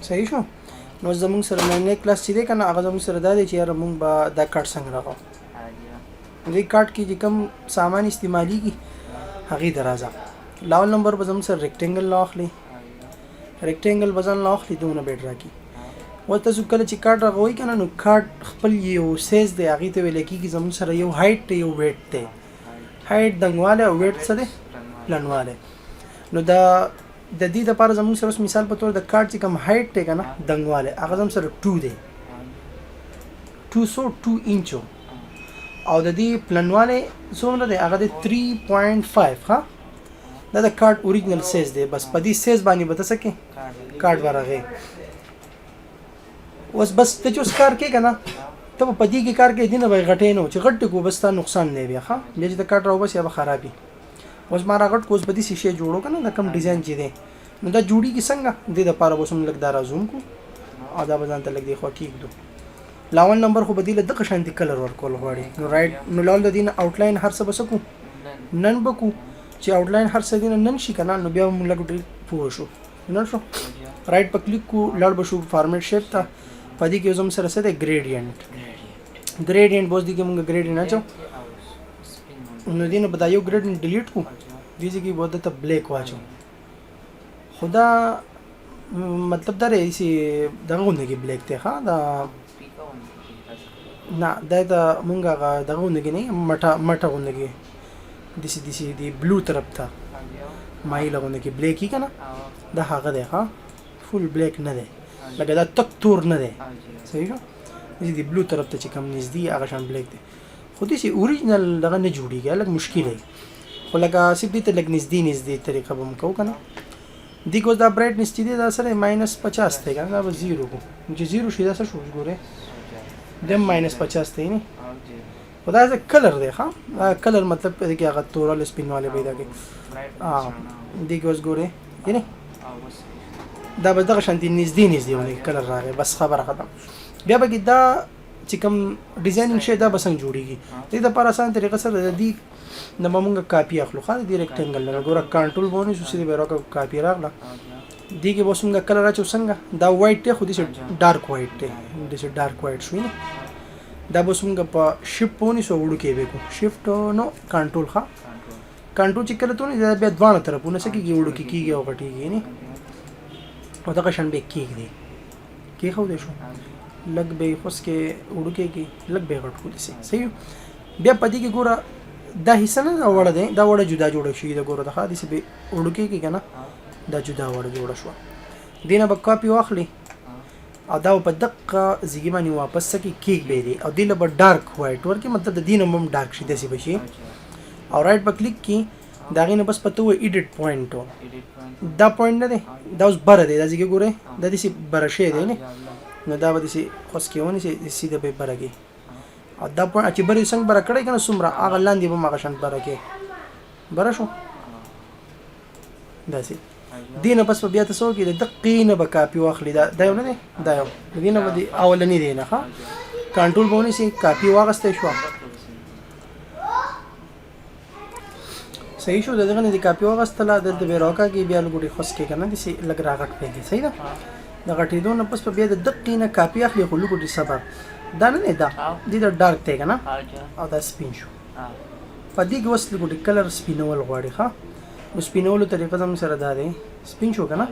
صحیح شو. نو زمونږ سره نن کلاس چې دی کنه هغه زمونږ سره دا دی چې یاره مونږ به دا کارت څنګه راغو دې کارت کې چې کوم سامان استعمالېږي هغې ته راځه. لاول نمبر به زمونږ سره ریکټینګل راخلي، ریکټینګل به ځان راخلي دونه بیټ راکړي. اوس تاسو کله چې کارت راغوئ که نه نو کارت خپل یو سیز دی هغې ته ویلی کېږي زمونږ سره یو هایټ دی یو ویټ دی. هایټ دنګوالی او ویټ څه دی لنډوالی. نو د دې دپاره زمونږ سره اوس مثال په طور د کارت چې کوم هایټ دی که نه دنګوالی هغه زموږ سره 2 دی 202 انچو او د دې پلنوالی څومره دی هغه دی 3.5 ها دا د کارت اوریجنل سیز دی. بس په دې سیز باندې به ته څه کې کارت به راغې. اوس بس ته چې اوس کار کې که نه ته به په دې کې کار کوې دې نه به یې غټې نه و چې غټ دې کو بس ستا نقصان دی بیا ښه بیا چې د کارت راوباسې یا به خراب وي. اوس ما راغټ کو اوس به داسې شی جوړو که نه د کوم ډیزاین چې دی نو دا جوړېږي څنګه دې دپاره به اوس هم لږ دا رازوم کړو او دا به ځان ته لږ دې خوا کېږدو. لاول نمبر خو به دې له دغه شانتې کلر ورکول غواړي نو رایټ نو لاول د دې نه آوټلاین هر څه به څه کړو نن به کړو چې آوټلاین هر څه دې نه نن شي که نه نو بیا به مونږ لږ ډېر پوه شو نن شو. رایټ په کلیک کړو لاړ به شو فارمیټ شیپ ته په دې کې اوس هم سره څه دی ګریډینټ به اوس دې کې مونږ ګریډینټ اچو نو دې نه به دا یو ګریډینټ ډیلیټ کړو دې ځای کې به دته بلیک واچو. خو دا مطلب دا دی چې دغه غوندې کې بلیک دی ښه دا نه دا د مونږ هغه دغه غوندې کې نه مټه غوندې کې داسې دی بلو طرف ته مایله غوندې کې بلیک وي که نه دا هغه دی ښه فول بلیک نه دی لکه دا تک تور نه دی صحیح شو. داسې دی بلو طرف ته چې کوم نږدې هغه شان بلیک دی خو داسې اوریجنل دغه نه جوړېږي لږ مشکل دی خو لکه صرف دې ته لږ نږدې طریقه به م کوو که نه. دې که اوس دا برایټنس چې دی دا سره -50 دی که نه دا به 0 کړو چې 0 شي دا څه شو ګورئ دا هم -50 دی نه خو دا کلر دی ښه دا کلر مطلب دی کې هغه توروالی سپینوالی پیدا کوي. دې کې اوس ګورئ یعنې دا به دغه شانتې نږدې ونې کلر راغی بس خبره ختم. بیا به کې دا چې کوم ډیزاینینګ شی دا به څنګه جوړېږي دې دپاره اسانه طریقه سره د دې نه به مونږ کاپي اخلو ښه د دې ریکټینګل نه ګوره کنټرول به ونیسو سیدې به راکړه کاپي راغله دې کې به اوس مونږ کلر اچو څنګه دا وایټ دی خو داسې ډارک وایټ دی داسې ډارک وایټ شو نه دا به اوس مونږ په شفټ په ونیسو وړوکی به کړو شفټ نو کنټرول ښه کنټرول چې کله ته ونیسې دا بیا دواړه طرفونه څه کېږي وړوکی کېږي او غټېږي نه او دغه شان به یې کېږدي کېښودی شو لږ به یې خوس کې وړوکی کې لږ به یې غټ کړو داسې صحیح. بیا په دې کې ګوره دا حصه نه دا وړه دی دا وړه جدا جوړه شوې ده ګوره دغه داسې به وړوکی کې که نه دا جدا وړه جوړه شوه. دې نه به کاپي واخلي او دا په دقه ځای باندې واپس څه کې کېږدی دی او دې له به ډارک وایټ ورکړي مطلب د دې نه به هم ډارک شي داسې به شي او رایټ به کلیک کړي د هغې نه بس پته وایي ایډیټ پوینټ دا پوینټ نه دی دا اوس بره دی دا ځای کې ګورئ دا داسې بره شوی دی نه نو دا به داسې خوس کې ونیسئ سیده به یې بره کړي او دا پوینټ چې بره یې څنګه بره کړی که نه څومره هغه لاندې به هم هغه شان بره کړي بره شو داسې. دې نه بس به بیا ته څه وکړي د دقې نه به کاپي واخلي دا یو نه دی دا یو د دې نه به د اولني دی نه ښه کنټرول به ونیسئ کاپي واخیستی شوه صحیح شو د دغه نه د کاپي واخیستله دلته به یې راوکاږي بیا لږ ګوډې خوس کې که نه داسې لږ راغټ پرېږدي صحیح ده د غټېدو نه پس به بیا د دقې نه کاپي اخلي خو لږ ګوډې صبر دا نه دی دا دې د ډارک دی که نه او دا سپین شو په دې کې اوس لږ ګوډې کلر سپینول غواړي ښه نو سپینولو طریقه زموږ سره دا دی سپین شو که نه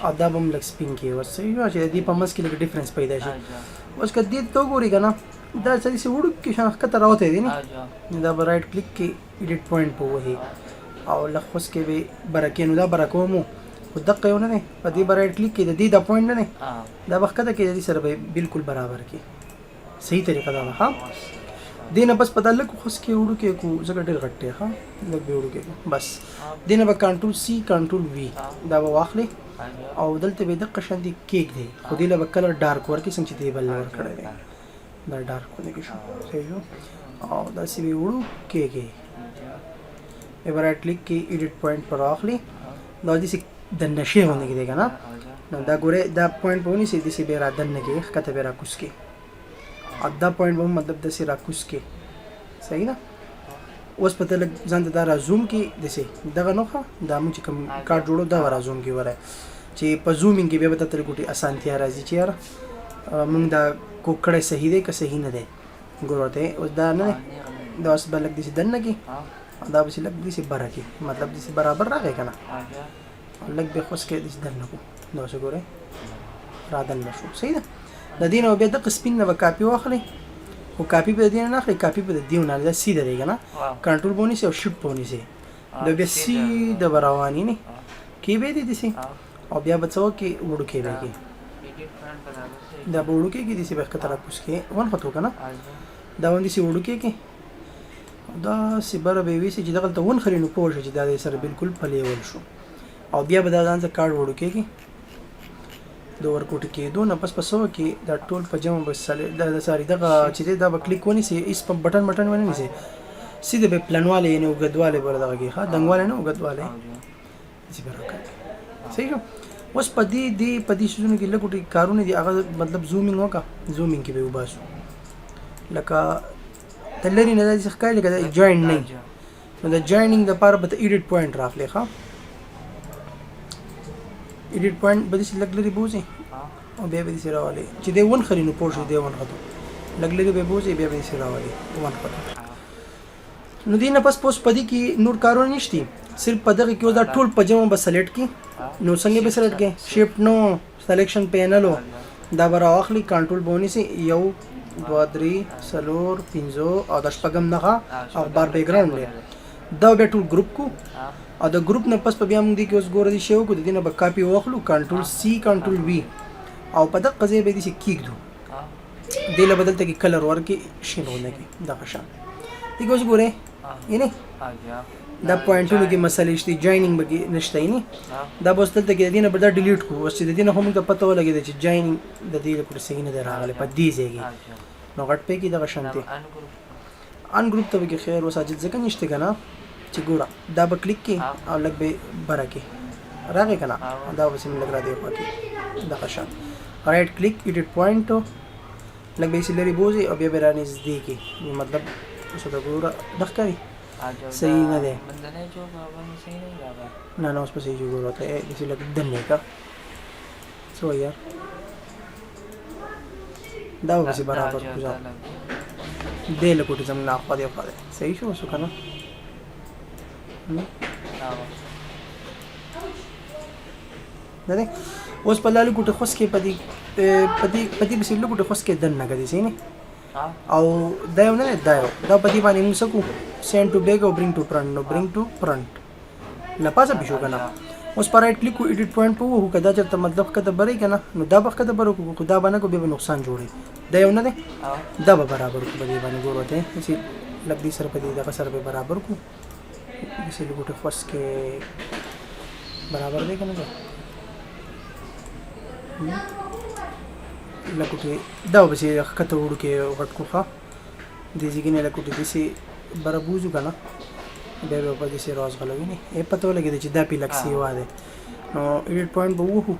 او دا به هم لږ سپین کړي اوس صحیح شو چې د دې په منځ کې لږ ډفرنس پیدا شي. اوس که دې ته وګورې که نه دا څه داسې وړوکی شان ښکته راوتی دی نه دا به رایټ کلیک کې ایډیټ پوینټ په وهي او لږ خوس کې به بره کړي نو دا بره کوم خو دقه یو نه دی په دې به رایټ کلیک کې د دې دا پوینټ نه دی دا به ښکته کې د دې سره به بالکل برابر کړي صحیح طریقه دا ده ښه. دې نه بس په دا لږ خوس کې وړوکی کړو ځکه ډېر غټ دی ښه لږ به وړوکی کړو بس. دې نه به کنټرول C کنټرول V دا به واخلې او دلته به دقه شانتې کېږدي خو دې له به کلر ډارک ورکړي څنګه چې دې بل ورکړی دی دا ډارک ونه کې شو صحیح شو او داسې به یې وړوکی کړي بیا به رایټ کلیک کې ایډیټ پوینټ پر واخلي دا داسې دننه شی غوندې کې دی که نه نو دا ګورئ دا پوینټ به ونیسئ داسې به یې را دننه کې ښکته به یې راکوز کړي او دا پوینټ به هم مطلب داسې راکوز کړي صحیح ده. اوس په ته لږ ځان ته دا را زوم کړي داسې دغه نو ښه دا موږ چې کوم کارت جوړو دا به را زوم کړي وری چې په زومینګ کې بیا به تر ګوټي اسانتیا راځي چې یار موږ دا کوکړه صحیح دی که صحیح نه دی ګورته اوس دا نه دا اوس بلک دي دنه کې دا به لګ دي بره کې مطلب دي برابر راغی کنه لګ به خوش کې دي دنه کو نو څه ګوره را دن نشو صحیح ده د دین او بیا د قسمین نه کاپی واخلي او کاپی په دین نه اخلي کاپی په دیو نه دا سیده دی کنه کنټرول بونی سي او شیفټ بونی سي دا بیا سیده براوانی نه کی به دي سي او بیا بچو کې وړو کې راګي دا وړو کې دي سي په کتره پوس کې ون خطو کنه دا وندي سي وړو کې دا سی بره به وی سي چې دغه ته ون خرینو پوه شي چې دا سره بالکل پلیول شو او بیا به دا ځان څخه کارت وړو کې د ورکوټ کې دوه نه پس کې دا ټول په جمع بس دا ساري دغه چې دا به کلیک ونی سي اس په بٹن ونی سي سیده به پلانواله یې نو غدواله بر دغه کې ها دنګواله نو غدواله چې برکه صحیح اوس پدې شونه کې لګوټي کارونه دي هغه مطلب زومینګ وکا زومینګ کې به وباسو لکه تلری نه د ښکای لکه جوائن نه نو د جوائنینګ د لپاره به ایډیټ پوینټ راخلې ښا ایډیټ پوینټ به دې لګلري بوزي او بیا به دې راوالي چې دې ون خرینو پوښي دې ون خطو لګلري به بوزي بیا به دې راوالي ون خطو نو دینه پس پوس پدې کې نور کارونه نشتی صرف په دغه کې دا ټول په جمع به سلیکټ کی نو څنګه به سلیکټ کې شیفټ نو سلیکشن پینل دا برا اخلي کنټرول بونی سي یو 2 3 4 5 او د شپږم نه او بار بیک ګراوند دا به ټول ګروپ کو او د ګروپ نه پس په بیا موږ دي کې اوس ګور دي شو کو د دینه به کاپی واخلو کنټرول سی کنټرول وی او په دغه قضیه به دي چې کیږي دله بدلته کې کلر ورکی شینونه کې دا خشان دي ګوس ګوره یعنی دا پوینټونو کې مسلې شته جوائنینګ بګي نشته نه دا بس دلته کې دینه به دا ډیلیټ کو اوس چې دینه هم ته پته ولګي چې جوائنینګ د دې لپاره صحیح نه راغله په دې ځای نو غټ په کې دا شانتي ان ګروپ ته به خیر وساجد ځکه نشته کنه چې ګوره دا به کلیک کې او لګ به برکه راغی کنه دا وسیم لګ را دی پکې دا شان رائټ کلیک ایډیټ پوینټ لګ به سلری بوزي او بیا به رانیز دی کې مطلب څه دا ګوره دښکاري صحیح نه ده نه اوس په صحیح جوړ راته دې لګ دنه کا سو یار دا به برابر کوځه دې له کوټه زمنا خو دې صحیح شو وسو کنه نه اوس په لاله کوټه خوس کې پدی به سلو کوټه خوس کې دنه غدي سي نه او دا یو نه دا پدی باندې موږ سکو send to back or bring to front no bring to front لپاسه بشو کنه اوس پر رائټ کلیک کو ایډیټ پوینټ په وو کدا چې مطلب کده بری کنه نو دا بخ کده برو کو خدا باندې کو به نقصان جوړي دا یو نه ده دا به برابر کو به باندې ګوروته چې لګ دي سره په دې دا سره به برابر کو چې لګوټه فس کې برابر دی کنه لګوټه دا به چې کته وړو کې وټ کوخه دې ځګنه لګوټه دې سي برابوزو کنه بیا به په دې سره راز غلوي نه یې پته ولګي چې دا پی لکسي واده نو ایډیټ پوینټ به وو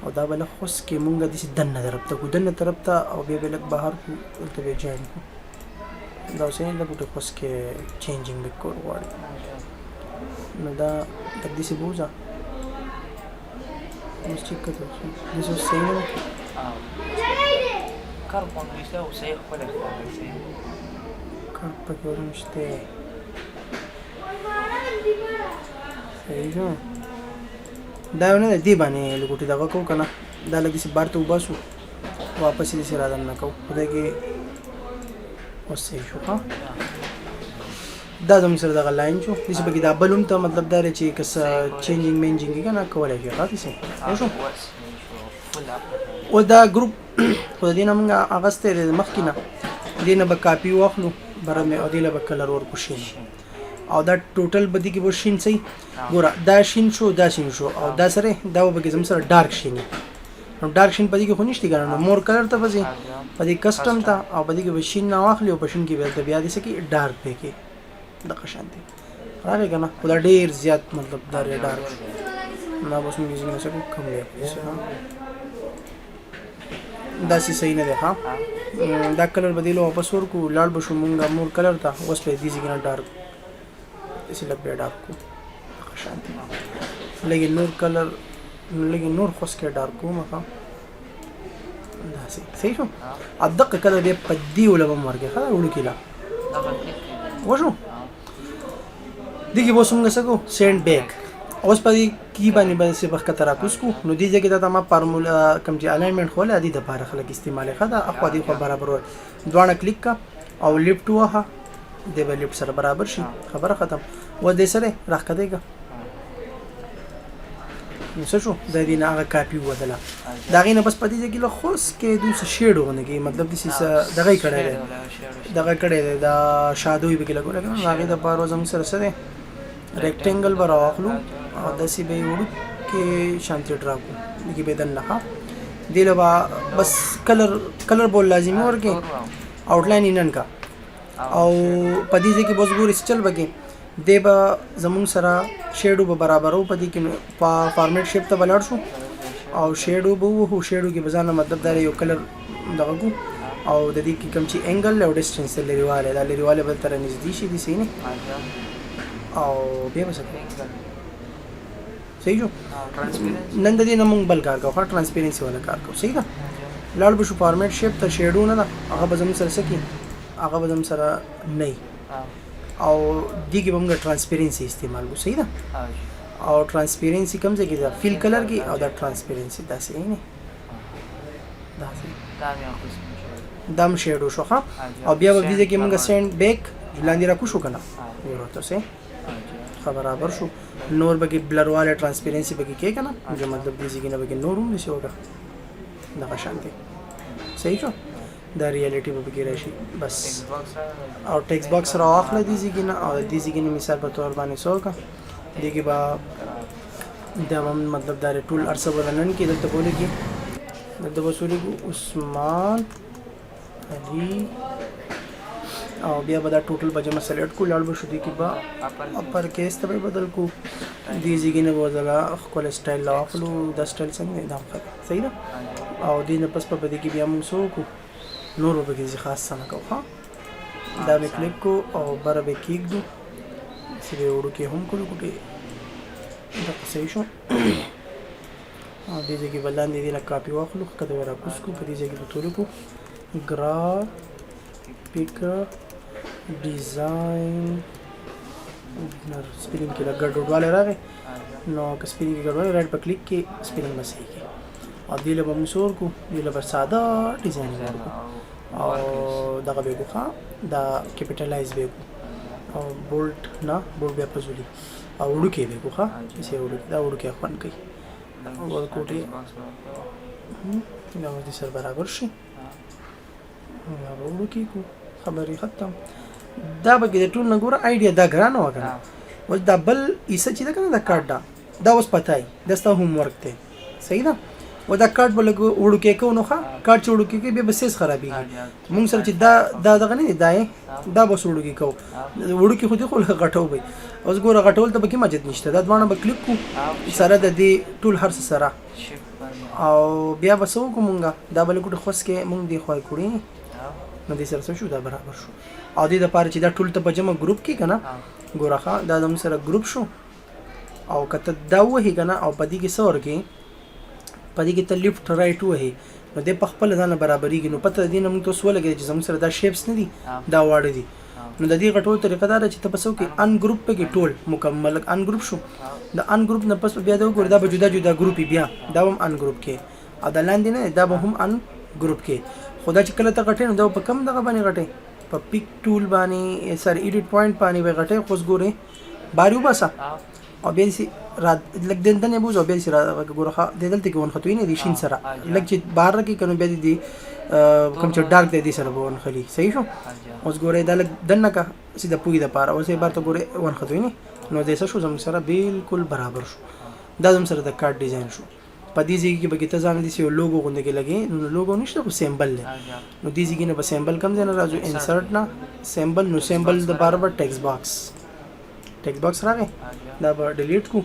او دا بل خوش کې مونږ د دنه طرف ته کو دنه طرف ته او بیا به لک بهر کو ته به جوائن کو دا اوسې له ګټه خوش کې چینجینګ وکړ وړي نو دا د دې څه بوزا نو چیک کړو دې څه صحیح نه کار کوم څه او صحیح خپل ښه کار پکې ورنشته صحیح ده دا نه دی باندې لګوټي دا وکاو کنه دا لګي سي بار ته وباسو واپس دې سره راځم نه کو خدای کې اوس صحیح شو ها دا زموږ سره دا لاین شو دې په کې دا بلوم ته مطلب دا چې کس چینجینګ مینجینګ کنه کولای شي راځي سي شو او دا ګروپ خو دې نه موږ اغسته مخکینه دې نه به کاپی واخلو برمه او دې له کلر ور کوشي او دا ټوټل بدی کې وشین سي ګوره دا شین شو دا شین شو او دا سره دا وبګه زم سره ډارک شین نو ډارک شین پدې کې خو نشتی ګرانو مور کلر ته وځي پدې کسٹم ته او پدې کې وشین نه واخلي او پښین کې ولته بیا دې سکی ډارک پکې د قشانتي راغی کنه خدا ډیر زیات مطلب دا ډارک نه بس موږ یې څه کوم دی دا سی صحیح نه ده ها دا کلر بدیلو واپس ورکو لاړ بشو مونږه مور کلر ته اوس په دې ځګنه ډارک इसी लग बेड आपको शांति लेकिन नूर कलर لګي نور خوس کې ډارک کوم ښه داسې صحیح شو الدقه کله دې پدی ولا بمرګه ها وړو کې لا وشو دغه به څنګه سکو سینډ بیک اوس په دې کی باندې به په خطر راکوس کو نو دې ځکه دا ما فارمولا کوم چې الاینمنت خو له دې د لپاره خلک استعمال خدا اخو دې خو برابر دوانه کلیک کا او لیفت وها دې به لیفت سره برابر شي خبره ختم و دې سره راخ کدیګه نو څه شو د دې نه هغه کاپی ودله دا غینه بس پدې ځکه له خوس کې دوی څه شیډ ونه مطلب دې څه دغه کړه دغه کړه دا شادوی به لګول کنه هغه د پاره زم سره سره ریکټنګل بر واخلو او داسې به وړو کې شانتي ډراکو دغه بدن نه دی له بس کلر بول لازمي ورګه آوټلاین نن کا او پدې ځکه بس ګور چل بګي دیبا زمون سره شیډو به برابرو پدې کې فارمیټ شیپ ته بلار شو او شیډو به وو شیډو کې بزانه مطلب دا یو کلر دغه کو او د دې کې کوم چې انګل او ډیسټنس لريواله دا لريواله بل تر نږدې شي دي سینه او به وسه صحیح جو نن د دې نمون بل کار کوه ترانسپیرنسي ولا کار کوه صحیح ده لاړ به شو فارمیټ شیپ ته شیډو نه هغه به زمون سره سکی هغه به زمون سره نه او دیګه موږ ترانسپیرنسي استعمال کوو صحیح ده او ترانسپیرنسي کوم ځای کې ده فیل کلر کې او دا ترانسپیرنسي دا صحیح نه دا دم شیډو شو ها او بیا به دې کې موږ سینډ بیک لاندې راکو شو کنه ورته سه برابر شو نور به کې بلر واله ترانسپیرنسي به کې کنه جو مطلب دې ځای کې نه به کې نور هم نشي وګه دا شانتي صحیح شو دا ریالټي به کې راشي بس او ټیکس باکس را واخله دي ځکه نه او دې ځکه نه مثال په تور باندې سوکا دغه با دا مطلب دا ټول ارسه ولنن کې دلته بوله کې دلته وسولې عثمان علي او بیا به دا ټوټل بجما سلیکټ کو لاړ به شو دي کې با اپر کیس ته بدل کو دې ځکه نه وځلا خپل سټایل لا واخلو دا سټایل څنګه دا صحیح ده او دې نه پس په دې کې بیا موږ سوکو نور به کې خاص څه نه کوه دا به کلیک کو او بر به کېږ دو چې وړو کې هم کولو کوټه دا صحیح شو او دې ځکه بلان دې نه کاپی واخلو کده ورا کوس کو په دې ځکه به ټولو کو ګرافیک ډیزاین نر سپیلینګ کې لګړ ډوډواله راغی نو که سپیلینګ کې ګډوډ رائټ په کلیک کې سپیلینګ مسې کې او دې له مسور کو دې له ساده ډیزاین ورکو او دغه به کوه دا کیپټلایز به او بولټ نه بولټ بیا پزولي او وړو کې به کوه چې وړو دا وړو کې خوان کوي او ورکوټي دا د سر برابر شي یا وړو کې کو خبري ختم دا به د ټول نه ګوره آیډیا دا ګرانه وکړه وځ دا بل ایسه چې دا کنه دا کارت دا اوس پتاي دستا هوم ورک ته صحیح ده و دا کارت بل وړو کې کو نو ښه کارت وړو کې به بسیس خرابېږي مونږ سره چې دا دغه نه دی دا بس وړو کې کو وړو کې خو دې خو غټو وي اوس ګوره غټول ته به کې مجد نشته دا دوانه به کلیک کو سره د دې ټول هر څه سره او بیا وسو کومګه دا بل کوټه خوس کې مونږ دی خوای کړی نو دې سره شو دا برابر شو او دې د پاره چې دا ټول ته په جمع ګروپ کې کنه ګورخه دا زموږ سره ګروپ شو او کته دا وਹੀ کنه او پدې کې سور کې پدې کې ته لیفت رائټ وਹੀ نو دې په خپل ځان برابرېږي نو پته دې نو تاسو ولګي چې زموږ سره دا شیپس نه دي دا واړه دي نو د دې غټول طریقه دا چې تاسو کې ان ګروپ په کې ټول مکمل ان ګروپ شو د ان ګروپ نه پس بیا دا وګور دا به جدا جدا ګروپ بیا دا هم ان ګروپ کې او د لاندې نه دا به هم ان ګروپ کې خدا چې کله ته غټې نو دا په کم دغه باندې غټې په پیک ټول باندې سر ایډیټ پوینټ باندې به غټې خوش ګورې باریو باسا او بیا سي را لګ دندنه بوزو بیا سي را ګورخه د دلته کې ون خطوې نه دي شین سره لګ چې بهر کې کنه بیا دي کوم چې ډارک دي سره ون خلی صحیح شو اوس ګورې دا لګ دنه کا سیده پوي د پاره اوسې بار ته ګورې ون خطوې نه نو د څه شو زم سره بالکل برابر شو دا زم سره د کارت ډیزاین شو په دې ځای کې به کې ته ځان دي یو لوګو غونډه کې لګي نو لوګو نشته خو سیمبل دی نو دې ځای کې نه به سیمبل کم ځای نه راځو انسرټ نه سیمبل نو سیمبل د بار ټیکس باکس راغی دا به ډیلیټ کو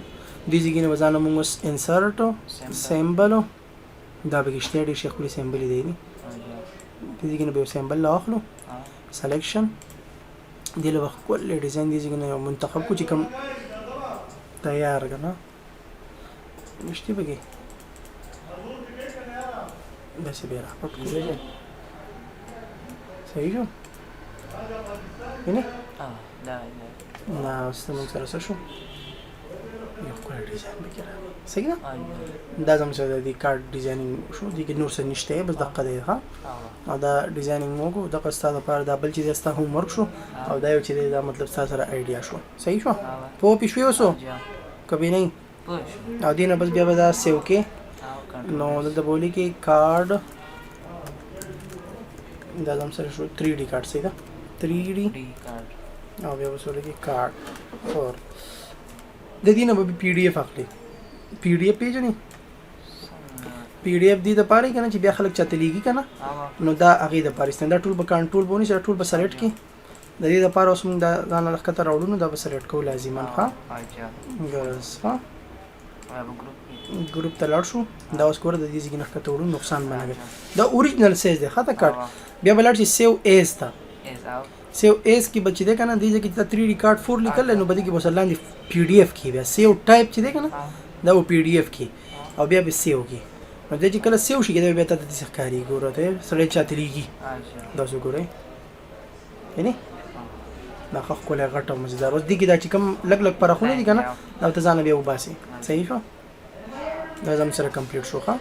دې ځای کې نه ځان موږ انسرټ سیمبل دا به کې شته شیخ کلی سیمبل دی دې ځای کې نه به سیمبل لا اخلو سلیکشن دې له وخت کول ډیزاین دې ځای کې نه منتخب کو چې کوم تیار کنه مشتي بقي بس بيرا پټ کړی صحیح شو نه دا نه ستاسو سره څه شو یو کوم ډیزاین وکړه صحیح ده دا زموږ سره د کارت ډیزاینینګ شو دي کې نور څه نشته بس دقه دی ها او دا ډیزاینینګ موږ د قصته لپاره دا بل چې دستا هوم ورک شو او دا یو چې دا مطلب تاسو سره آیډیا شو صحیح شو په پښوی وسو کبي نه او دینه بس بیا به دا سیو کې نو دلته بولی کې کارت دا زموږ سره شو 3D کارت صحیح ده 3D کارت او بیا وسوله کې کارت فور د دینه به پی ډی اف اخلي پی ډی اف پیژنې پی ډی اف دی د پاره کنه چې بیا خلک چاته لیږي کنه نو دا هغه د پاره ستنده ټول به کنټرول بونی سره ټول به سلیکټ کی د دې لپاره اوس موږ دا ځان له خطر راوړو نو دا به سلیکټ کول لازمه ښه ګرس ها ګروپ ته لاړ شو دا اوس ګوره د دې ځګنه خطر وړو نقصان باندې دا اوریجنل سیز دی خاطر کارت بیا بلار چې سیو ایز تا سیو ایز کی بچی ده کنه دیږي چې 3D کارت 4 لیکل نو بده کې وسلان دی پی ډی اف کی بیا سیو ټایپ چې ده کنه دا و پی ډی اف کی او بیا به سیو کی نو د چې کله سیو شي دا بیا ته د ښکاری ګوره ته سره چاته لیږي دا څه ګوره یعنی دا خو کوله غټه مزیدار اوس دیګه دا چې کوم لګ لګ پرخونه دي کنه دا ته ځان بیا وباسي صحیح شو دا زم سره کمپلیټ شو ښه